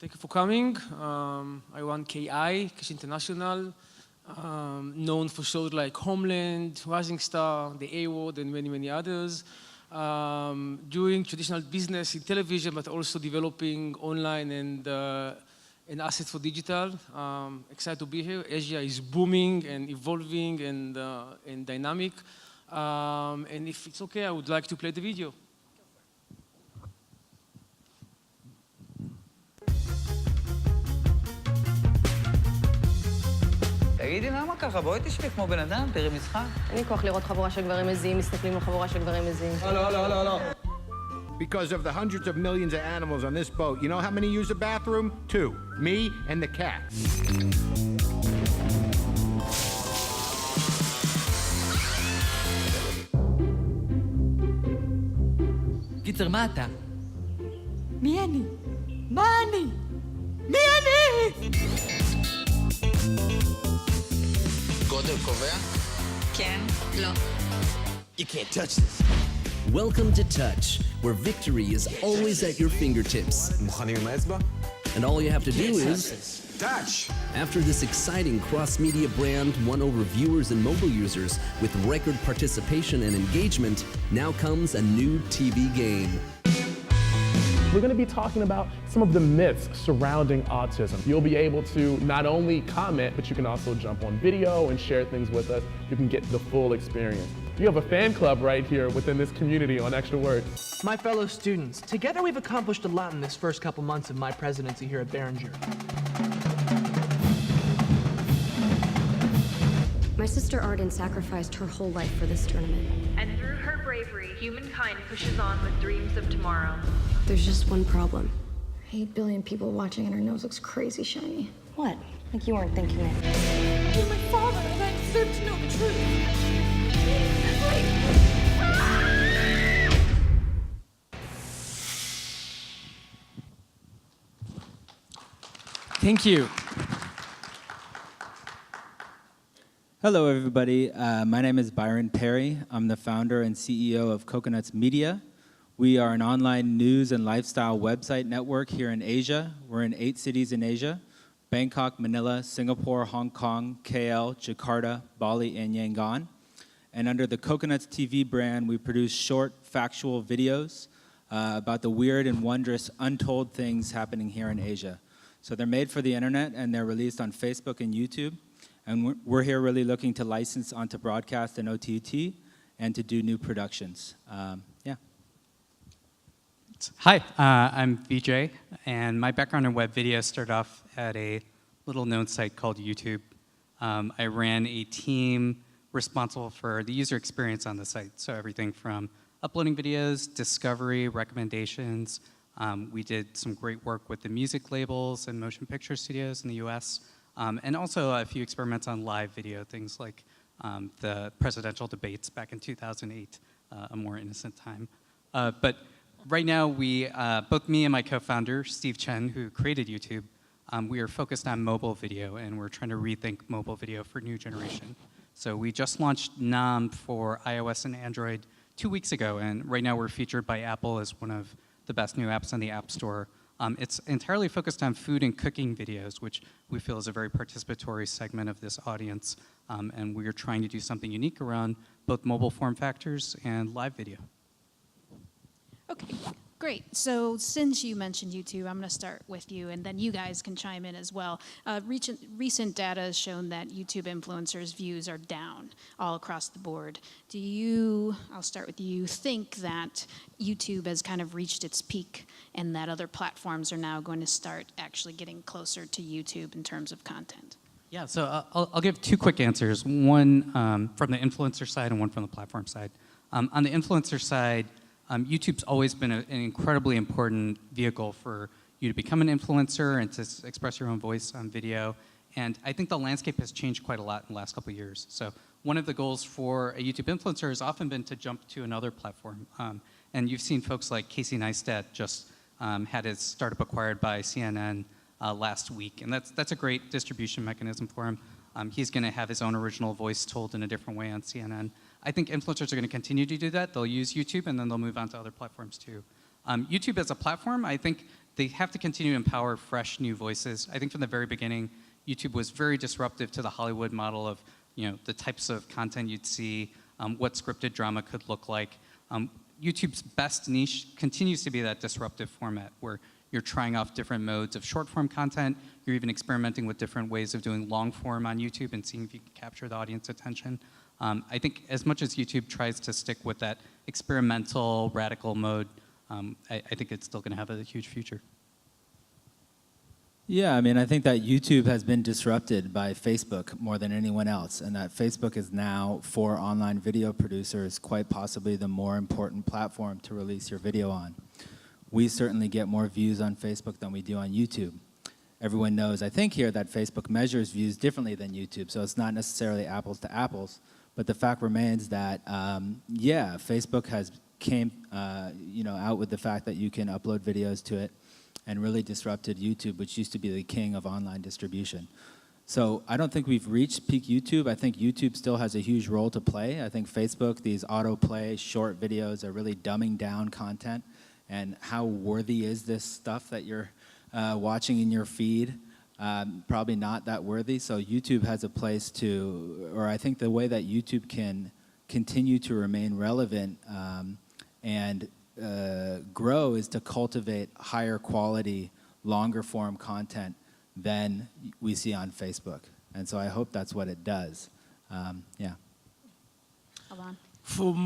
Thank you for coming. I run KI, Keshet International, known for shows like Homeland, Rising Star, The A-Word, and many, many others. Doing traditional business in television, but also developing online and assets for digital. Excited to be here. Asia is booming and evolving and dynamic. And if it's okay, I would like to play the video. תגידי, למה ככה? בואי תשבי כמו בן אדם, תראי משחק. אין לי כוח לראות חבורה של גברים מזיעים, מסתכלים על חבורה של גברים מזיעים. לא. Because of the hundreds of millions of animals on this boat, you know how many use the bathroom? 2. Me and the cat. קיצר, מה אתה? מי אני? מה אני? מי אני? גודל קובע? כן, לא. You can't touch this. Welcome to Touch, where victory is always at your fingertips. מוכנים עם האצבע? And all you have to do is... Touch! After this exciting cross-media brand won over viewers and mobile users with record participation and engagement, now comes a new TV game. We're going to be talking about some of the myths surrounding autism. You'll be able to not only comment, but you can also jump on video and share things with us. You can get the full experience. You have a fan club right here within this community on Extra Word. My fellow students, together we've accomplished a lot in this first couple months of my presidency here at Behringer. My sister Arden sacrificed her whole life for this tournament. And through her bravery, humankind pushes on with dreams of tomorrow. There's just one problem. 8 billion people watching and her nose looks crazy shiny. What? Like you weren't thinking it. You're my father, and I deserve to know the truth. Thank you. Hello, everybody. My name is Byron Perry. I'm the founder and CEO of Coconuts Media. We are an online news and lifestyle website network here in Asia. We're in 8 cities in Asia: Bangkok, Manila, Singapore, Hong Kong, KL, Jakarta, Bali, and Yangon. And under the Coconuts TV brand, we produce short, factual videos about the weird and wondrous, untold things happening here in Asia. So they're made for the internet, and they're released on Facebook and YouTube. And we're here really looking to license onto broadcast and OTT and to do new productions. Yeah. Hi, I'm Vijay, and my background in web video started off at a little-known site called YouTube. I ran a team responsible for the user experience on the site, so everything from uploading videos, discovery, recommendations. We did some great work with the music labels and motion picture studios in the US, and also a few experiments on live video, things like the presidential debates back in 2008, a more innocent time. But right now, both me and my co-founder, Steve Chen, who created YouTube, we are focused on mobile video, and we're trying to rethink mobile video for new generation. So we just launched Nam for iOS and Android 2 weeks ago, and right now we're featured by Apple as one of the best new apps on the App Store. It's entirely focused on food and cooking videos, which we feel is a very participatory segment of this audience, and we are trying to do something unique around both mobile form factors and live video. Okay, great. So since you mentioned YouTube, I'm going to start with you, and then you guys can chime in as well. Recent data has shown that YouTube influencers' views are down all across the board. Do you, I'll start with you, think that YouTube has kind of reached its peak and that other platforms are now going to start actually getting closer to YouTube in terms of content? Yeah, so I'll give 2 quick answers, one from the influencer side and one from the platform side. On the influencer side, YouTube's always been an incredibly important vehicle for you to become an influencer and to express your own voice on video. And I think the landscape has changed quite a lot in the last couple of years. So one of the goals for a YouTube influencer has often been to jump to another platform. And you've seen folks like Casey Neistat just had his startup acquired by CNN last week. And that's a great distribution mechanism for him. He's going to have his own original voice told in a different way on CNN. I think influencers are going to continue to do that. They'll use YouTube, and then they'll move on to other platforms too. YouTube as a platform, I think they have to continue to empower fresh new voices. I think from the very beginning, YouTube was very disruptive to the Hollywood model of, the types of content you'd see, what scripted drama could look like. YouTube's best niche continues to be that disruptive format where you're trying off different modes of short-form content. You're even experimenting with different ways of doing long-form on YouTube and seeing if you can capture the audience attention. I think as much as YouTube tries to stick with that experimental, radical mode, I think it's still going to have a huge future. Yeah, I mean, I think that YouTube has been disrupted by Facebook more than anyone else, and that Facebook is now, for online video producers, quite possibly the more important platform to release your video on. We certainly get more views on Facebook than we do on YouTube. Everyone knows, I think here, that Facebook measures views differently than YouTube, so it's not necessarily apples to apples, but the fact remains that, yeah, Facebook has came out with the fact that you can upload videos to it, and really disrupted YouTube, which used to be the king of online distribution. So I don't think we've reached peak YouTube. I think YouTube still has a huge role to play. I think Facebook, these autoplay short videos are really dumbing down content. And how worthy is this stuff that you're watching in your feed? Probably not that worthy. So YouTube has a place to, or I think the way that YouTube can continue to remain relevant and grow is to cultivate higher quality, longer form content than we see on Facebook. And so I hope that's what it does. Yeah. Alon. From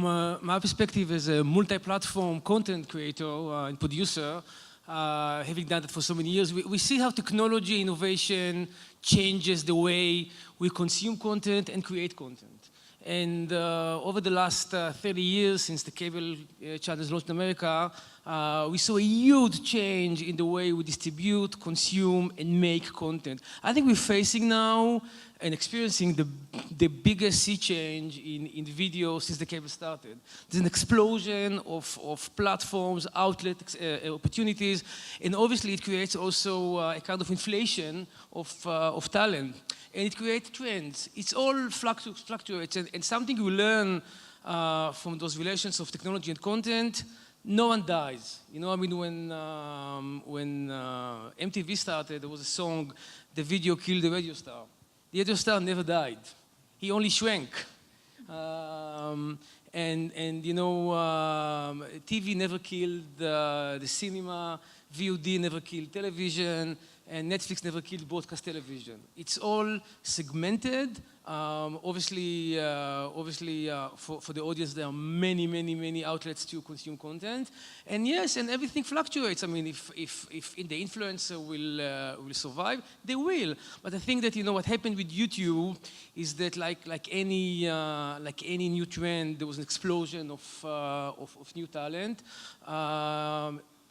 my perspective as a multi-platform content creator and producer, having done that for so many years, we see how technology innovation changes the way we consume content and create content. And over the last 30 years, since the cable channels launched in America, we saw a huge change in the way we distribute, consume, and make content. I think we're facing now and experiencing the biggest sea change in video since the cable started. There's an explosion of platforms, outlets, opportunities, and obviously it creates also a kind of inflation of talent. And it creates trends. It's all fluctuates, and something we learn from those relations of technology and content, no one dies. I mean, when MTV started, there was a song, "The video killed the radio star." The radio star never died. He only shrank. TV never killed the cinema, VOD never killed television, and Netflix never killed broadcast television. It's all segmented. Obviously, for the audience, there are many outlets to consume content. And yes, and everything fluctuates. I mean, if the influencer will survive, they will. But I think that what happened with YouTube is that like any new trend, there was an explosion of new talent,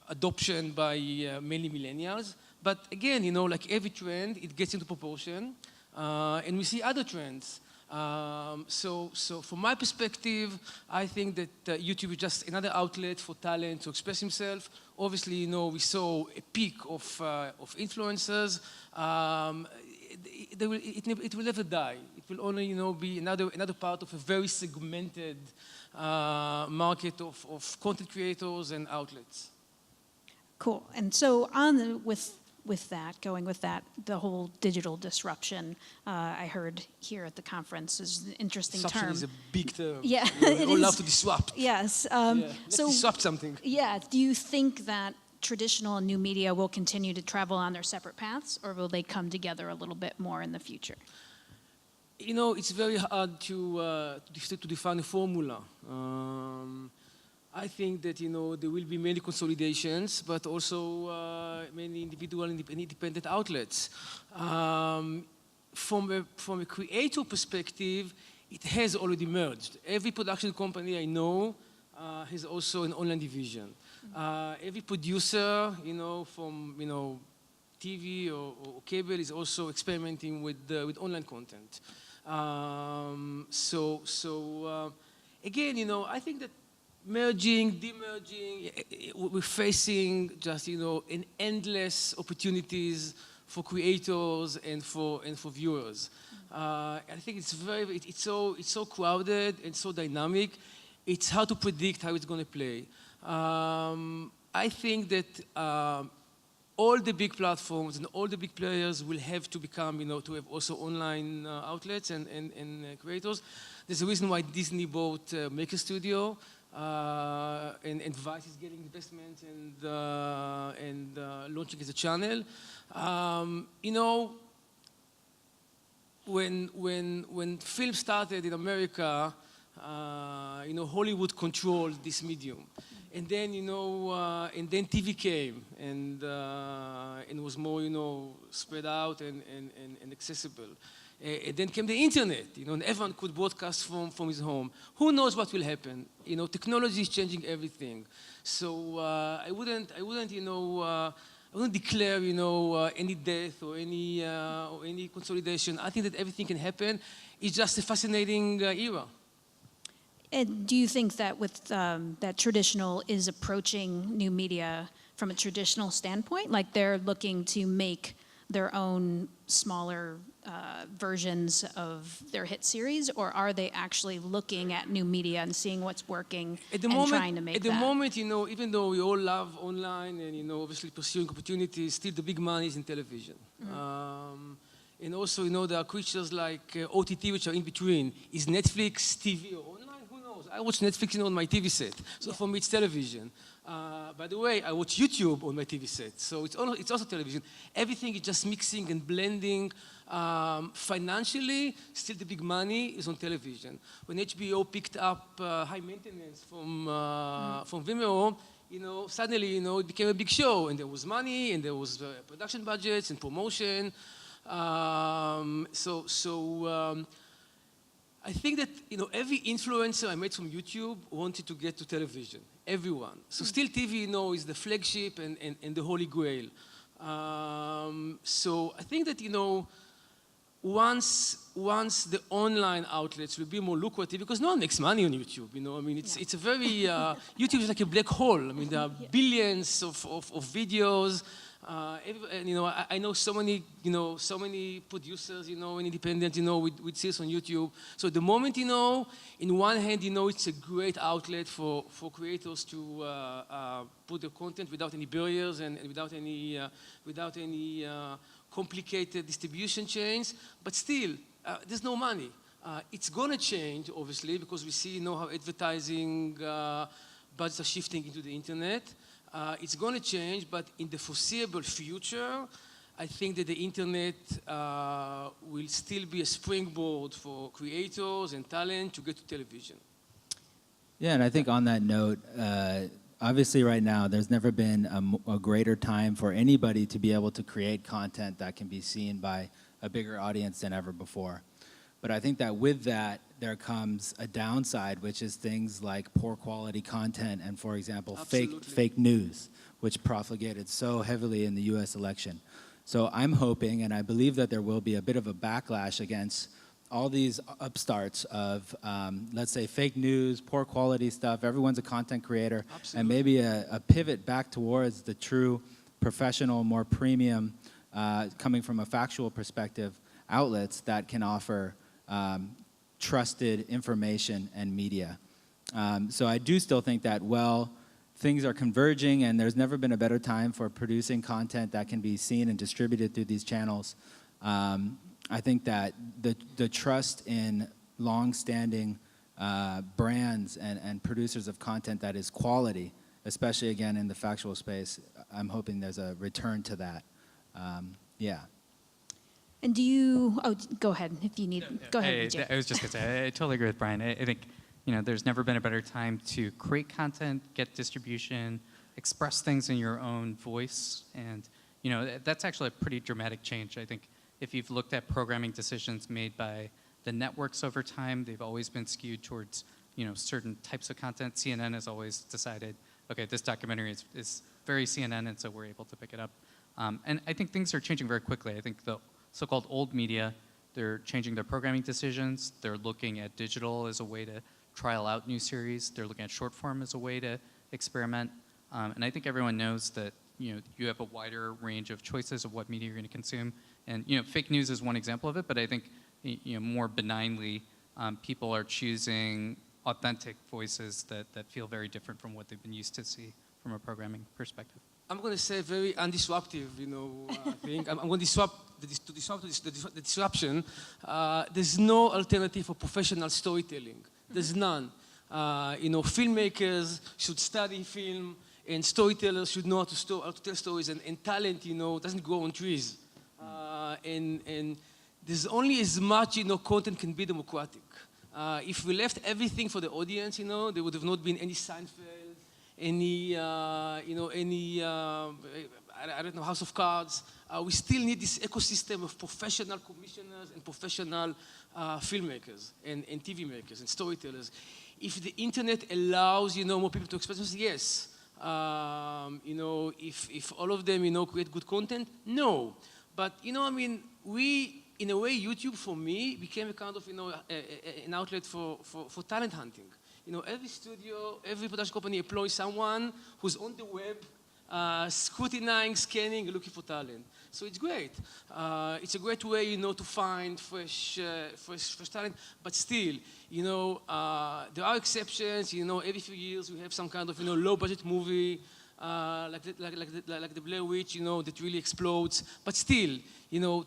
adoption by mainly millennials. But again, like every trend, it gets into proportion, and we see other trends. So from my perspective, I think that YouTube is just another outlet for talent to express himself. Obviously, we saw a peak of influencers. It will never die. It will only, be another part of a very segmented market of content creators and outlets. Cool. And so going with that, the whole digital disruption, I heard here at the conference is an interesting Disruption term. is a big term. Yeah, we all love to disrupt. Yes. Let's disrupt something. Yeah. Do you think that traditional and new media will continue to travel on their separate paths, or will they come together a little bit more in the future? It's very hard to define a formula. I think that there will be many consolidations, but also many individual and independent outlets. From a creator perspective, it has already merged. Every production company I know has also an online division. Every producer, from TV or cable is also experimenting with online content. Again, I think that merging, demerging, we're facing just an endless opportunities for creators and for viewers. I think it's so crowded and so dynamic. It's hard to predict how it's going to play. I think that all the big platforms and all the big players will have to become, to have also online outlets and creators. There's a reason why Disney bought Maker Studio, and Vice is getting investment and launching as a channel. When film started in America, Hollywood controlled this medium. And then, and then TV came, and was more, spread out and accessible. And then came the internet, and everyone could broadcast from his home. Who knows what will happen? Technology is changing everything. So I wouldn't declare, any death or any consolidation. I think that everything can happen. It's just a fascinating era. And do you think that with that traditional is approaching new media from a traditional standpoint, like they're looking to make their own smaller versions of their hit series, or are they actually looking at new media and seeing what's working trying to make that? At the moment, even though we all love online and, obviously pursuing opportunities, still the big money is in television. Mm-hmm. And also, there are creatures like OTT, which are in between. Is Netflix TV or online? Who knows? I watch Netflix on my TV set, so for me it's television. By the way, I watch YouTube on my TV set, so it's also television. Everything is just mixing and blending. Financially, still the big money is on television. When HBO picked up High Maintenance from Vimeo, suddenly, it became a big show, and there was money, and there was production budgets and promotion. I think that, every influencer I met from YouTube wanted to get to television. Everyone. So still TV, is the flagship and the holy grail. So I think that, once the online outlets will be more lucrative, because no one makes money on YouTube, it's a very, YouTube is like a black hole. There are billions of videos. I know so many producers, and independent, with series on YouTube. So at the moment, in one hand, it's a great outlet for creators to put their content without any barriers and without any complicated distribution chains. But still, there's no money. It's gonna change, obviously, because we see, how advertising budgets are shifting into the internet. It's going to change, but in the foreseeable future, I think that the internet will still be a springboard for creators and talent to get to television. Yeah, and I think on that note, obviously right now, there's never been a greater time for anybody to be able to create content that can be seen by a bigger audience than ever before. But I think that with that, there comes a downside, which is things like poor quality content and, for example, fake news, which profligated so heavily in the US election. So I'm hoping, and I believe that there will be a bit of a backlash against all these upstarts of, let's say, fake news, poor quality stuff. Everyone's a content creator. Absolutely. And maybe a pivot back towards the true professional, more premium, coming from a factual perspective, outlets that can offer trusted information and media. So I do still think that, things are converging, and there's never been a better time for producing content that can be seen and distributed through these channels. I think that the trust in long-standing brands and producers of content that is quality, especially, again, in the factual space, I'm hoping there's a return to that. Yeah. And do you, go ahead if you need, go ahead, Vijay. I was just going to say, I totally agree with Brian. I think, there's never been a better time to create content, get distribution, express things in your own voice. And, that's actually a pretty dramatic change. I think if you've looked at programming decisions made by the networks over time, they've always been skewed towards, certain types of content. CNN has always decided, okay, this documentary is very CNN, and so we're able to pick it up. And I think things are changing very quickly. I think the so-called old media, they're changing their programming decisions. They're looking at digital as a way to trial out new series. They're looking at short form as a way to experiment. And I think everyone knows that you have a wider range of choices of what media you're going to consume. And fake news is one example of it, but I think more benignly, people are choosing authentic voices that feel very different from what they've been used to see from a programming perspective. I'm going to say very undisruptive, thing. I'm going to disrupt the disruption. There's no alternative for professional storytelling. There's none. Filmmakers should study film, and storytellers should know how to tell stories, and talent, doesn't grow on trees. And there's only as much, content can be democratic. If we left everything for the audience, there would have not been any Seinfeld, any, I don't know, House of Cards. We still need this ecosystem of professional commissioners and professional filmmakers and TV makers and storytellers. If the internet allows, more people to express themselves, yes. If all of them, create good content, no. But, we, in a way, YouTube, for me, became a kind of, an outlet for talent hunting. Every studio, every production company employs someone who's on the web, scrutinizing, scanning, looking for talent. So it's great. It's a great way, to find fresh talent. But still, there are exceptions. Every few years we have some kind of, low-budget movie like the Blair Witch, that really explodes. But still,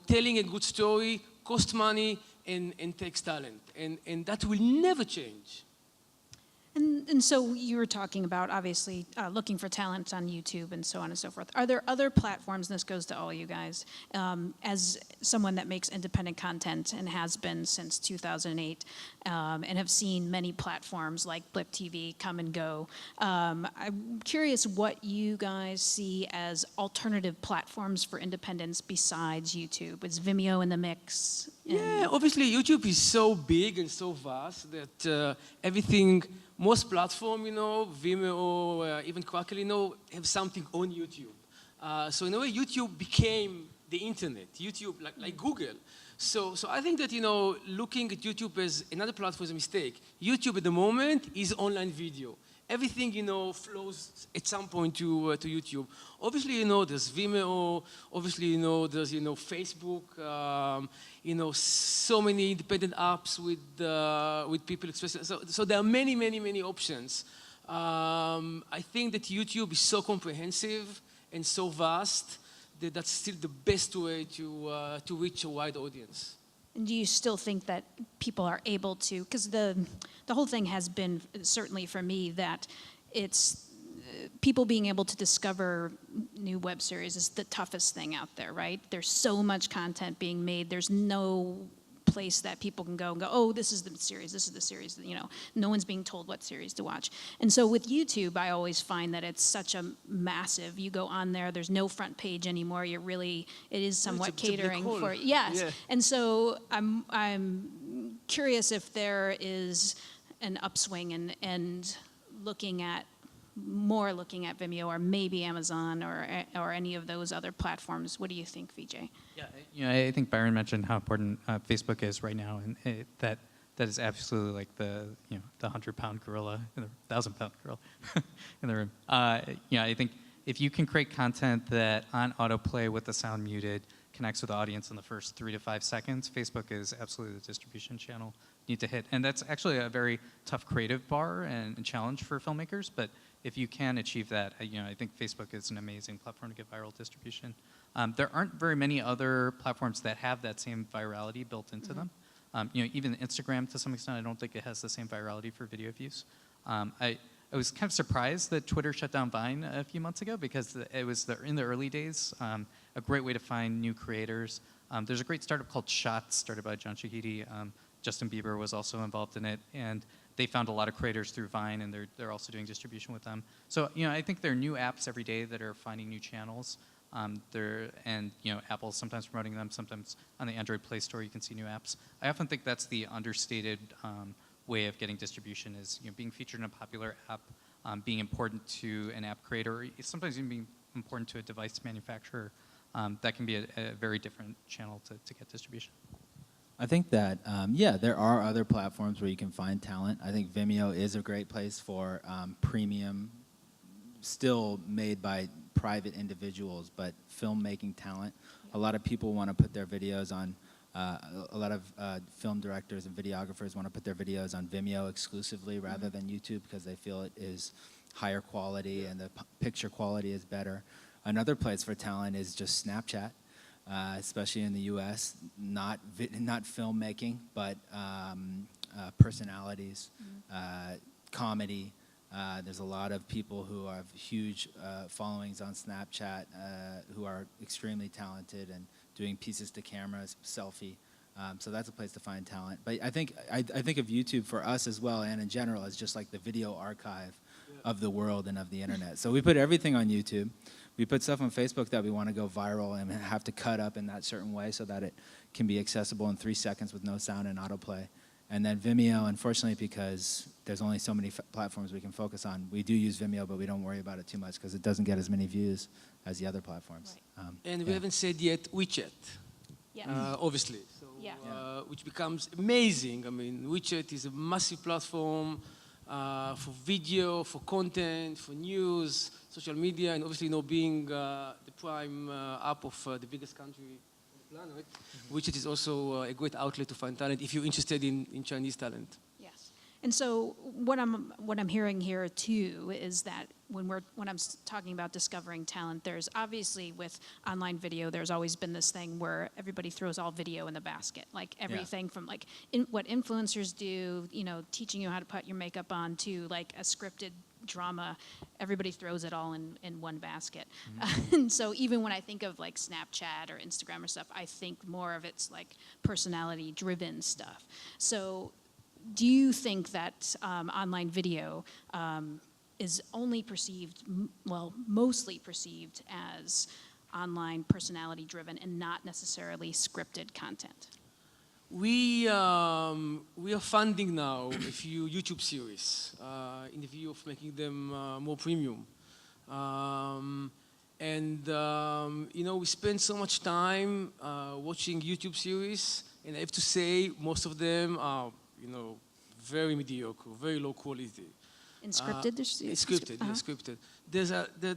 telling a good story costs money and takes talent, and that will never change. And so you were talking about, obviously, looking for talent on YouTube and so on and so forth. Are there other platforms, and this goes to all you guys, as someone that makes independent content and has been since 2008, and have seen many platforms like Blip TV come and go, I'm curious what you guys see as alternative platforms for independence besides YouTube. Is Vimeo in the mix? Yeah, obviously YouTube is so big and so vast that everything, most platforms, Vimeo, even Crackle, have something on YouTube. So in a way, YouTube became the internet. YouTube, like Google. So I think that, looking at YouTube as another platform is a mistake. YouTube at the moment is online video. Everything, flows at some point to YouTube. Obviously, there's Vimeo. Obviously, there's, Facebook. So many independent apps with people expressing. So there are many, many, many options. I think that YouTube is so comprehensive and so vast that that's still the best way to reach a wide audience. And do you still think that people are able to, because the whole thing has been, certainly for me, that it's people being able to discover new web series is the toughest thing out there, right? There's so much content being made. There's no place that people can go and go, oh, this is the series, no one's being told what series to watch. And so with YouTube, I always find that it's such a massive, you go on there, there's no front page anymore, it is somewhat catering for, yes. Yeah. And so I'm curious if there is an upswing and looking at Vimeo or maybe Amazon or any of those other platforms. What do you think, Vijay? Yeah, I think Byron mentioned how important Facebook is right now, and that is absolutely like the 100-pound gorilla, the 1,000-pound gorilla in the room. I think if you can create content that on autoplay with the sound muted connects with the audience in the first 3 to 5 seconds, Facebook is absolutely the distribution channel you need to hit. And that's actually a very tough creative bar and challenge for filmmakers, but if you can achieve that, I think Facebook is an amazing platform to get viral distribution. There aren't very many other platforms that have that same virality built into them. Even Instagram, to some extent, I don't think it has the same virality for video views. I was kind of surprised that Twitter shut down Vine a few months ago because it was in the early days, a great way to find new creators. There's a great startup called Shots, started by John Shahidi. Justin Bieber was also involved in it, and they found a lot of creators through Vine, and they're also doing distribution with them. So I think there are new apps every day that are finding new channels. Apple's sometimes promoting them. Sometimes on the Android Play Store you can see new apps. I often think that's the understated way of getting distribution is being featured in a popular app, being important to an app creator, sometimes even being important to a device manufacturer. That can be a very different channel to get distribution. I think that, there are other platforms where you can find talent. I think Vimeo is a great place for premium, still made by private individuals, but filmmaking talent. A lot of people want to put their videos on, a lot of film directors and videographers want to put their videos on Vimeo exclusively rather than YouTube because they feel it is higher quality and the picture quality is better. Another place for talent is just Snapchat, especially in the U.S. Not filmmaking, but personalities, comedy. There's a lot of people who have huge followings on Snapchat who are extremely talented and doing pieces to cameras, selfie. So that's a place to find talent. But I think of YouTube for us as well, and in general, as just like the video archive of the world and of the internet. So we put everything on YouTube. We put stuff on Facebook that we want to go viral and have to cut up in that certain way so that it can be accessible in 3 seconds with no sound and autoplay. And then Vimeo, unfortunately, because there's only so many platforms we can focus on, we do use Vimeo, but we don't worry about it too much because it doesn't get as many views as the other platforms. Right. And we haven't said yet WeChat, obviously. So, which becomes amazing. I mean, WeChat is a massive platform for video, for content, for news, social media, and obviously, being the prime app of the biggest country on the planet, WeChat is also a great outlet to find talent if you're interested in Chinese talent. Yes, and so what I'm hearing here too is that when I'm talking about discovering talent, there's obviously with online video, there's always been this thing where everybody throws all video in the basket, like everything from like what influencers do, teaching you how to put your makeup on, to like a scripted drama, everybody throws it all in one basket. And so even when I think of like Snapchat or Instagram or stuff, I think more of it's like personality driven stuff. So do you think that online video is only perceived, mostly perceived as online personality driven and not necessarily scripted content? We are funding now a few YouTube series in the view of making them more premium. We spend so much time watching YouTube series, and I have to say most of them are, very mediocre, very low quality. And scripted? Scripted, yeah, scripted.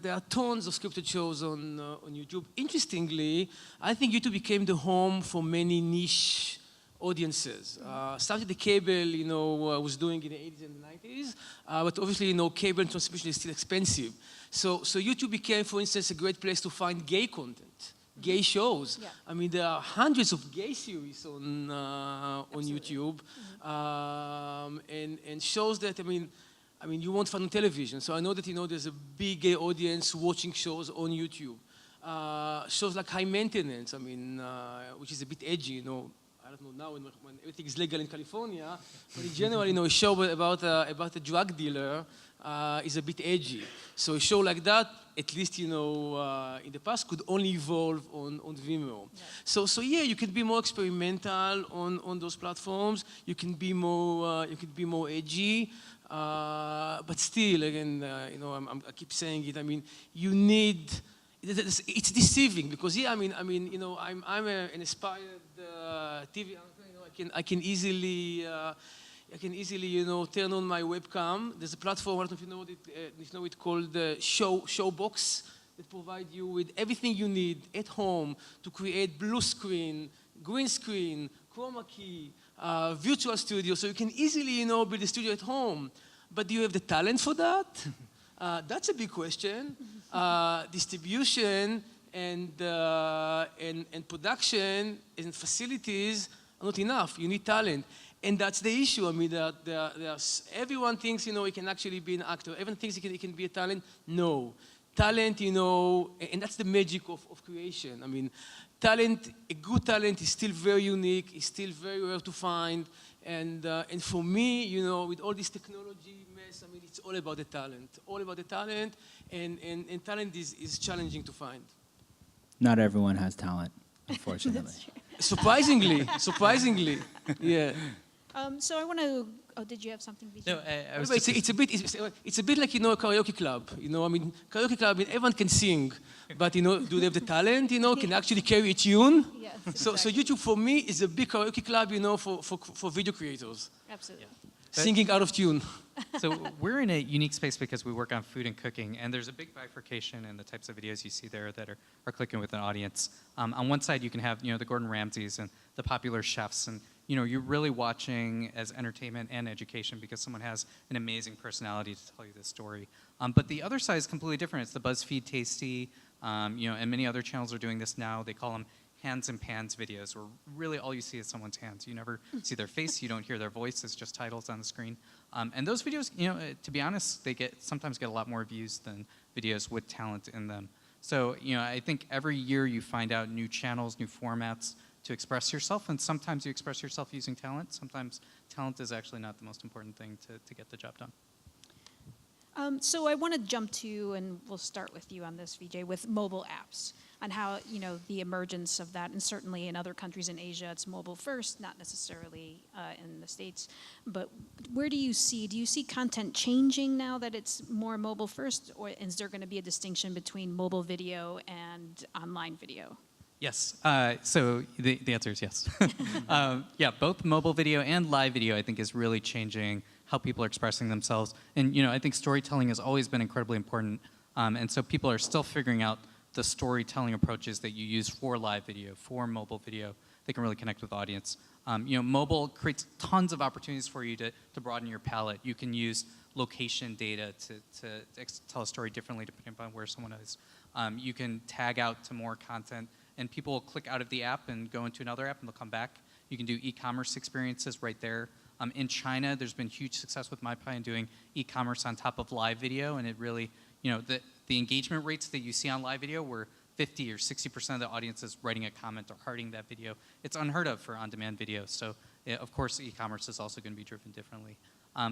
There are tons of scripted shows on YouTube. Interestingly, I think YouTube became the home for many niche audiences. Started the cable, was doing in the 80s and the 90s, but obviously, cable transmission is still expensive. So YouTube became, for instance, a great place to find gay content, gay shows. Yeah. I mean, there are hundreds of gay series on YouTube, and shows that, I mean, you won't find on television. So I know that, there's a big gay audience watching shows on YouTube. Shows like High Maintenance, which is a bit edgy, I don't know now when everything is legal in California, but in general, a show about a drug dealer is a bit edgy. So a show like that, at least, in the past, could only evolve on Vimeo. Yeah. So yeah, you can be more experimental on those platforms. You can be more edgy. But still, again, I keep saying it. You need. It's deceiving because I'm an aspired TV anchor. I can easily turn on my webcam. There's a platform, I don't know if you know it, called Showbox, that provide you with everything you need at home to create blue screen, green screen, chroma key, virtual studio, so you can easily build a studio at home. But do you have the talent for that? That's a big question. Distribution and production and facilities are not enough. You need talent. And that's the issue. Everyone thinks, he can actually be an actor. Everyone thinks he can be a talent. No. Talent, and that's the magic of creation. Talent, a good talent is still very unique, is still very rare to find. And for me, with all this technology mess, it's all about the talent. All about the talent, and talent is challenging to find. Not everyone has talent, unfortunately. Surprisingly, yeah. So I want to. Oh, did you have something, Vijay? No, I was it's a bit like a karaoke club. Karaoke club. Everyone can sing, but do they have the talent? Can actually carry a tune? Yes, So YouTube for me is a big karaoke club. For video creators. Absolutely. Singing out of tune. So we're in a unique space because we work on food and cooking, and there's a big bifurcation in the types of videos you see there that are clicking with an audience. On one side, you can have the Gordon Ramsays and the popular chefs, and you're really watching as entertainment and education because someone has an amazing personality to tell you this story. But the other side is completely different. It's the BuzzFeed Tasty, And many other channels are doing this now. They call them hands and pans videos, where really all you see is someone's hands. You never see their face, you don't hear their voice, it's just titles on the screen. And those videos, to be honest, they sometimes get a lot more views than videos with talent in them. So, I think every year you find out new channels, new formats to express yourself, and sometimes you express yourself using talent. Sometimes talent is actually not the most important thing to get the job done. So I want to jump to, and we'll start with you on this, Vijay, with mobile apps and how, the emergence of that, and certainly in other countries in Asia, it's mobile first, not necessarily in the States. But where do you see content changing now that it's more mobile first, or is there going to be a distinction between mobile video and online video? Yes, so the answer is yes. Yeah, both mobile video and live video, I think, is really changing how people are expressing themselves. And I think storytelling has always been incredibly important. And so people are still figuring out the storytelling approaches that you use for live video, for mobile video. They can really connect with the audience. Mobile creates tons of opportunities for you to broaden your palette. You can use location data to tell a story differently depending upon where someone is. You can tag out to more content, and people will click out of the app and go into another app, and they'll come back. You can do e-commerce experiences right there. In China, there's been huge success with MyPie in doing e-commerce on top of live video, and it really, the engagement rates that you see on live video were 50 or 60% of the audience is writing a comment or hearting that video. It's unheard of for on-demand video. So, of course, e-commerce is also going to be driven differently.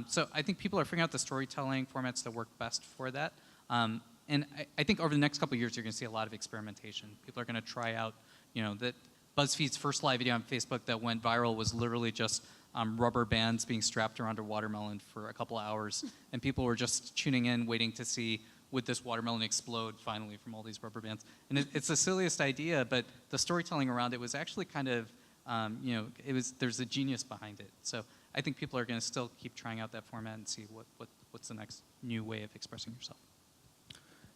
So I think people are figuring out the storytelling formats that work best for that. And I think over the next couple of years, you're going to see a lot of experimentation. People are going to try out, that BuzzFeed's first live video on Facebook that went viral was literally just rubber bands being strapped around a watermelon for a couple of hours. And people were just tuning in, waiting to see, would this watermelon explode finally from all these rubber bands? And it's the silliest idea, but the storytelling around it was actually kind of, there's a genius behind it. So I think people are going to still keep trying out that format and see what's the next new way of expressing yourself.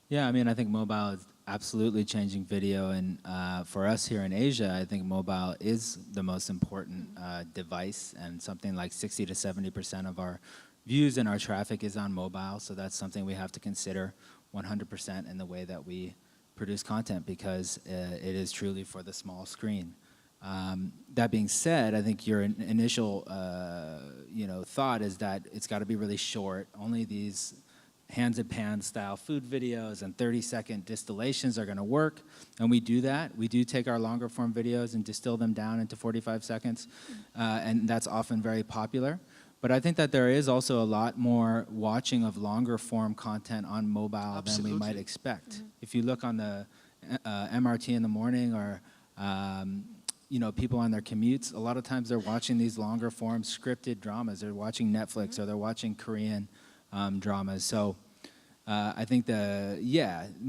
Yeah, I think mobile is absolutely changing video, and for us here in Asia, I think mobile is the most important device, and something like 60 to 70% of our views and our traffic is on mobile, so that's something we have to consider 100% in the way that we produce content, because it is truly for the small screen. That being said, I think your initial thought is that it's got to be really short. Only these hands and pans style food videos and 30-second distillations are going to work, and we do that. We do take our longer form videos and distill them down into 45 seconds, and that's often very popular. But I think that there is also a lot more watching of longer form content on mobile than we might expect. If you look on the MRT in the morning, or people on their commutes, a lot of times they're watching these longer form scripted dramas. They're watching Netflix, or they're watching Korean dramas. So I think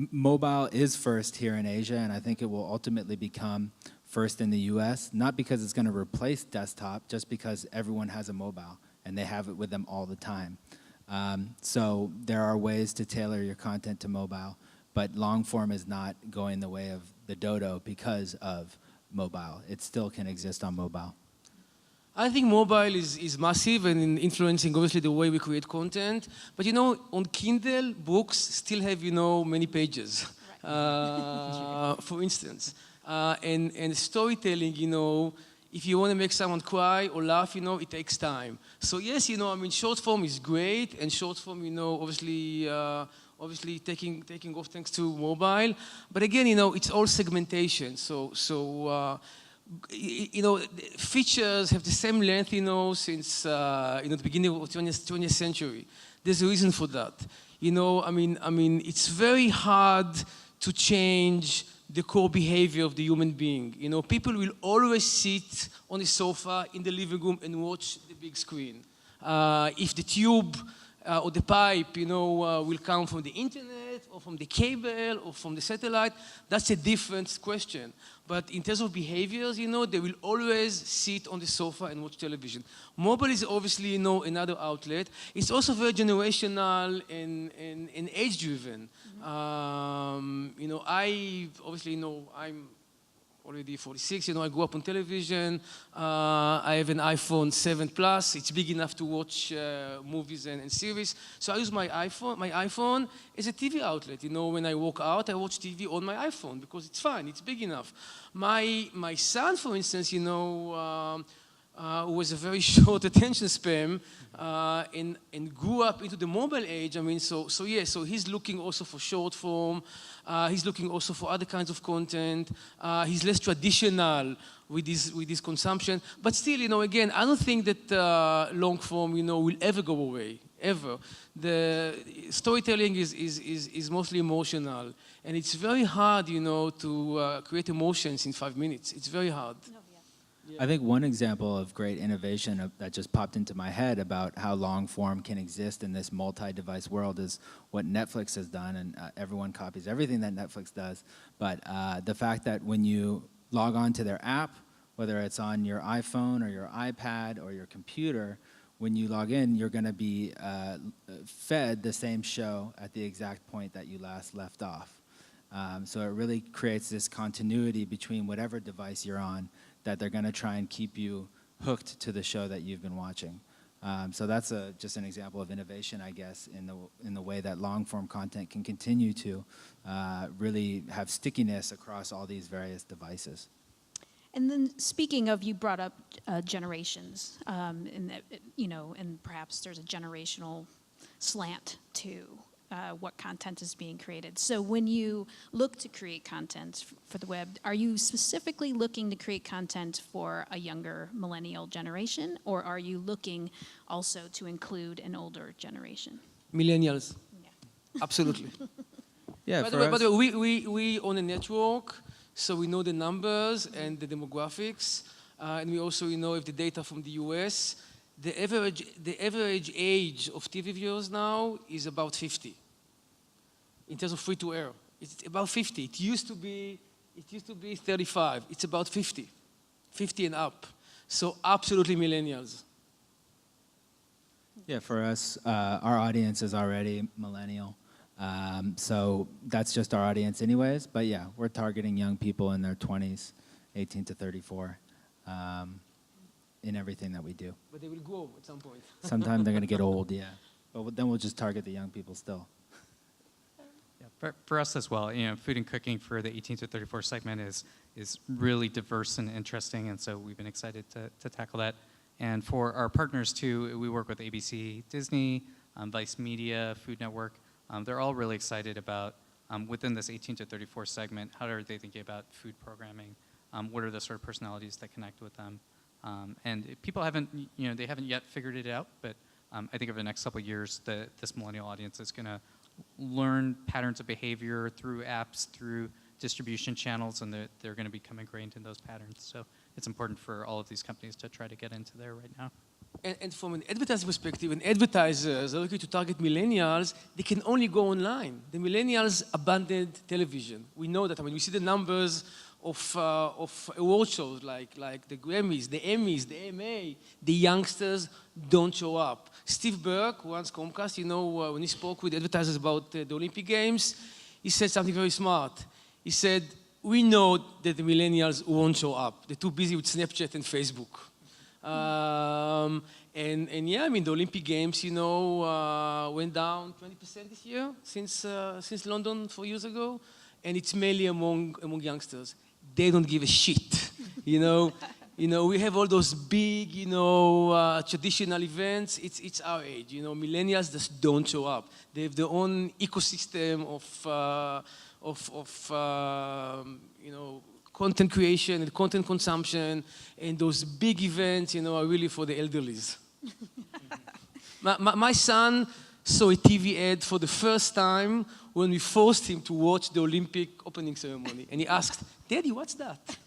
mobile is first here in Asia, and I think it will ultimately become first in the US, not because it's going to replace desktop, just because everyone has a mobile and they have it with them all the time. So there are ways to tailor your content to mobile, but long form is not going the way of the dodo because of mobile. It still can exist on mobile. I think mobile is massive and influencing obviously the way we create content. But on Kindle, books still have many pages, for instance. And storytelling, if you want to make someone cry or laugh, it takes time. So yes, short form is great, and short form, obviously taking off thanks to mobile. But again, it's all segmentation. So features have the same length, since the beginning of the 20th century. There's a reason for that. It's very hard to change the core behavior of the human being. People will always sit on the sofa in the living room and watch the big screen. If the tube or the pipe, will come from the internet or from the cable or from the satellite, that's a different question. But in terms of behaviors, they will always sit on the sofa and watch television. Mobile is obviously, another outlet. It's also very generational and age-driven. I obviously, I'm already 46. I grew up on television. I have an iPhone 7 Plus. It's big enough to watch movies and series. So I use my iPhone as a TV outlet. When I walk out, I watch TV on my iPhone because it's fine. It's big enough. My son, for instance, who has a very short attention span and grew up into the mobile age. So he's looking also for short form. He's looking also for other kinds of content. He's less traditional with his consumption. But still, again, I don't think that long form, will ever go away, ever. The storytelling is mostly emotional. And it's very hard, to create emotions in 5 minutes. It's very hard. I think one example of great innovation that just popped into my head about how long form can exist in this multi-device world is what Netflix has done, and everyone copies everything that Netflix does. But the fact that when you log on to their app, whether it's on your iPhone or your iPad or your computer, when you log in, you're going to be fed the same show at the exact point that you last left off. So it really creates this continuity between whatever device you're on, that they're going to try and keep you hooked to the show that you've been watching. So that's just an example of innovation, I guess, in the way that long-form content can continue to really have stickiness across all these various devices. And then speaking of, you brought up generations, and perhaps there's a generational slant to what content is being created. So when you look to create content for the web, are you specifically looking to create content for a younger millennial generation, or are you looking also to include an older generation? Millennials. Yeah. Absolutely. Yeah. By the way, we own a network, so we know the numbers and the demographics, and we also know if the data from the US. The average age of TV viewers now is about 50. In terms of free to air, it's about 50. It used to be 35. It's about 50 and up. So absolutely millennials. Yeah, for us, our audience is already millennial. So that's just our audience anyways. But yeah, we're targeting young people in their 20s, 18 to 34. In everything that we do. But they will grow at some point. Sometime they're going to get old, yeah. But then we'll just target the young people still. Yeah, for us as well, food and cooking for the 18 to 34 segment is really diverse and interesting, and so we've been excited to tackle that. And for our partners too, we work with ABC, Disney, Vice Media, Food Network. They're all really excited about, within this 18 to 34 segment, how are they thinking about food programming? What are the sort of personalities that connect with them? And people haven't yet figured it out, but I think over the next couple of years, this millennial audience is going to learn patterns of behavior through apps, through distribution channels, and they're going to become ingrained in those patterns. So it's important for all of these companies to try to get into there right now. And from an advertising perspective, when advertisers are looking to target millennials, they can only go online. The millennials abandoned television. We know that. I mean, we see the numbers of award shows like the Grammys, the Emmys, the AMA. The youngsters don't show up. Steve Burke, who runs Comcast, when he spoke with advertisers about the Olympic Games, he said something very smart. He said, we know that the millennials won't show up. They're too busy with Snapchat and Facebook. And yeah, I mean, the Olympic Games, went down 20% this year since London 4 years ago, and it's mainly among youngsters. They don't give a shit, we have all those big, traditional events. It's our age, Millennials just don't show up. They have their own ecosystem of content creation and content consumption, and those big events, are really for the elderlies. My son saw a TV ad for the first time when we forced him to watch the Olympic opening ceremony, and he asked, "Daddy, what's that?"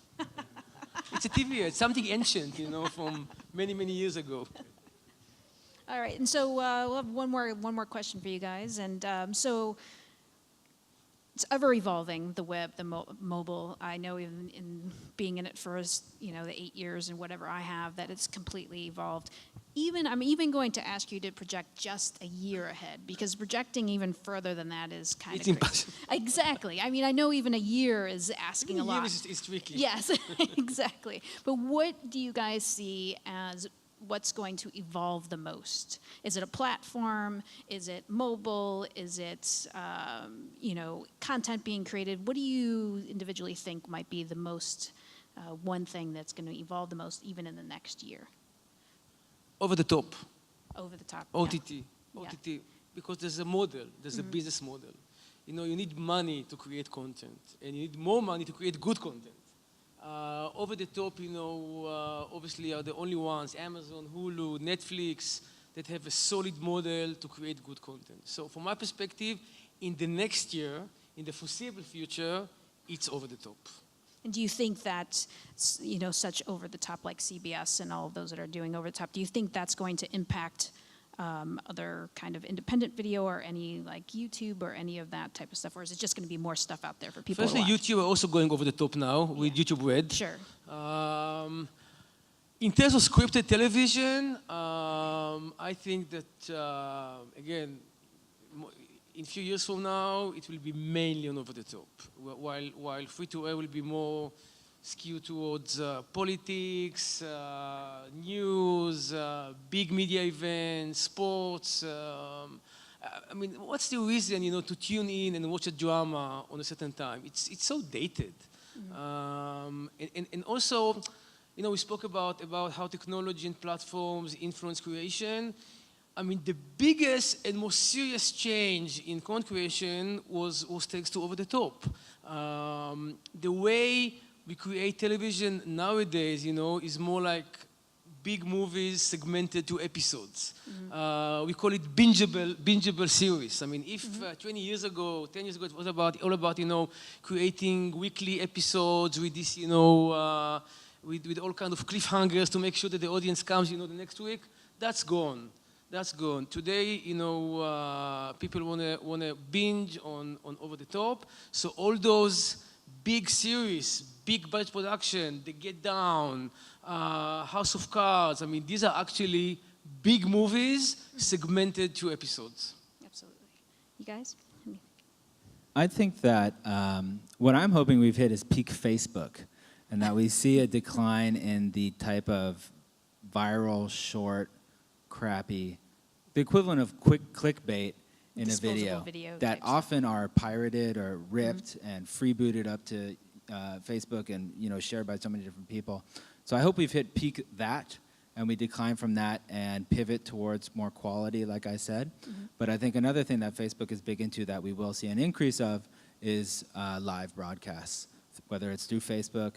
It's a TV ad, something ancient, from many, many years ago. All right, and so we'll have one more question for you guys, and so. It's ever evolving, the web, the mobile. I know even in being in it for the 8 years and whatever I have, that it's completely evolved. I'm even going to ask you to project just a year ahead, because projecting even further than that is kind of impossible. Exactly. I mean, I know even a year is asking a lot. It's tricky. Yes, exactly. But what do you guys see as what's going to evolve the most? Is it a platform? Is it mobile? Is it, content being created? What do you individually think might be the most, one thing that's going to evolve the most even in the next year? Over the top. Over the top. OTT. Yeah. OTT. Because there's a model, there's a business model. You need money to create content, and you need more money to create good content. Over the top, obviously are the only ones, Amazon, Hulu, Netflix, that have a solid model to create good content. So from my perspective, in the next year, in the foreseeable future, it's over the top. And do you think that, such over the top like CBS and all of those that are doing over the top, do you think that's going to impact other kind of independent video or any like YouTube or any of that type of stuff? Or is it just going to be more stuff out there for people Firstly, to watch? YouTube are also going over the top now with YouTube Red. Sure. In terms of scripted television, I think that, again, in a few years from now, it will be mainly on over the top, while free-to-air will be more skewed towards politics, news, big media events, sports. What's the reason, to tune in and watch a drama on a certain time? It's so dated. And also, we spoke about how technology and platforms influence creation. The biggest and most serious change in content creation was thanks to over the top. The way we create television nowadays, is more like big movies segmented to episodes. We call it bingeable series. If 20 years ago, 10 years ago, it was all about creating weekly episodes with this, with all kind of cliffhangers to make sure that the audience comes, the next week, that's gone. That's gone. Today, people want to binge on over the top. So all those big series, big budget production, The Get Down, House of Cards. These are actually big movies segmented to episodes. Absolutely. You guys? I think that what I'm hoping we've hit is peak Facebook, and that we see a decline in the type of viral, short, crappy, the equivalent of quick clickbait in a video that often are pirated or ripped and freebooted up to Facebook and shared by so many different people. So I hope we've hit peak that, and we decline from that and pivot towards more quality, like I said. But I think another thing that Facebook is big into that we will see an increase of is live broadcasts, whether it's through Facebook.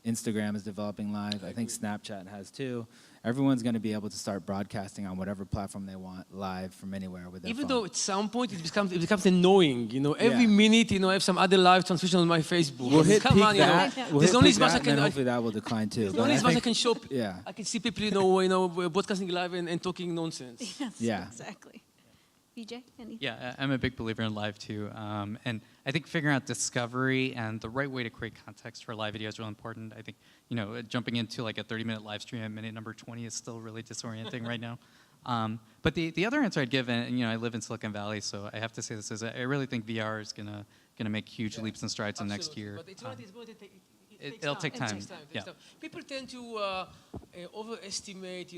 Instagram is developing live. I think Snapchat has too. Everyone's going to be able to start broadcasting on whatever platform they want live from anywhere with their Even phone. though at some point it becomes annoying. Every minute, I have some other live transmission on my Facebook. We'll hit peak that. There's only as much I can. And hopefully that will decline too. There's only as much I can show. Yeah. I can see people, broadcasting live and talking nonsense. Yes, yeah. Exactly. Vijay, anything? Yeah, I'm a big believer in live too. And I think figuring out discovery and the right way to create context for live video is really important. I think, jumping into like a 30-minute live stream at minute number 20 is still really disorienting right now. But the other answer I'd give, and I live in Silicon Valley, so I have to say this, is I really think VR is gonna make huge leaps and strides in next year. But it's going to take it'll take time. Yeah. People tend to overestimate,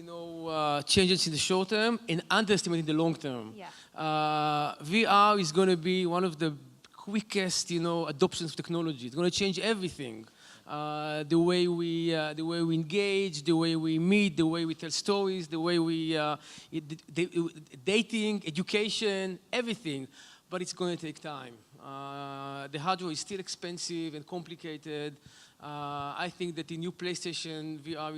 changes in the short term and underestimate in the long term. Yeah. VR is going to be one of the quickest, adoptions of technology. It's going to change everything. The way we engage, the way we meet, the way we tell stories, the way we dating, education, everything. But it's going to take time. The hardware is still expensive and complicated. I think that the new PlayStation VR,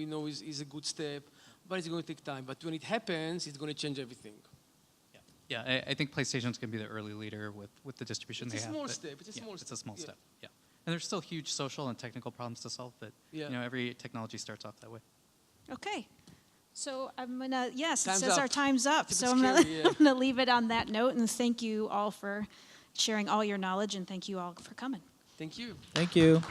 is a good step, but it's going to take time. But when it happens, it's going to change everything. Yeah, I think PlayStation's going to be the early leader with the distribution they have. It's a small step. It's a small step. Yeah, and there's still huge social and technical problems to solve, but every technology starts off that way. Okay. So I'm gonna, it says our time's up. So I'm gonna leave it on that note, and thank you all for sharing all your knowledge, and thank you all for coming. Thank you. Thank you.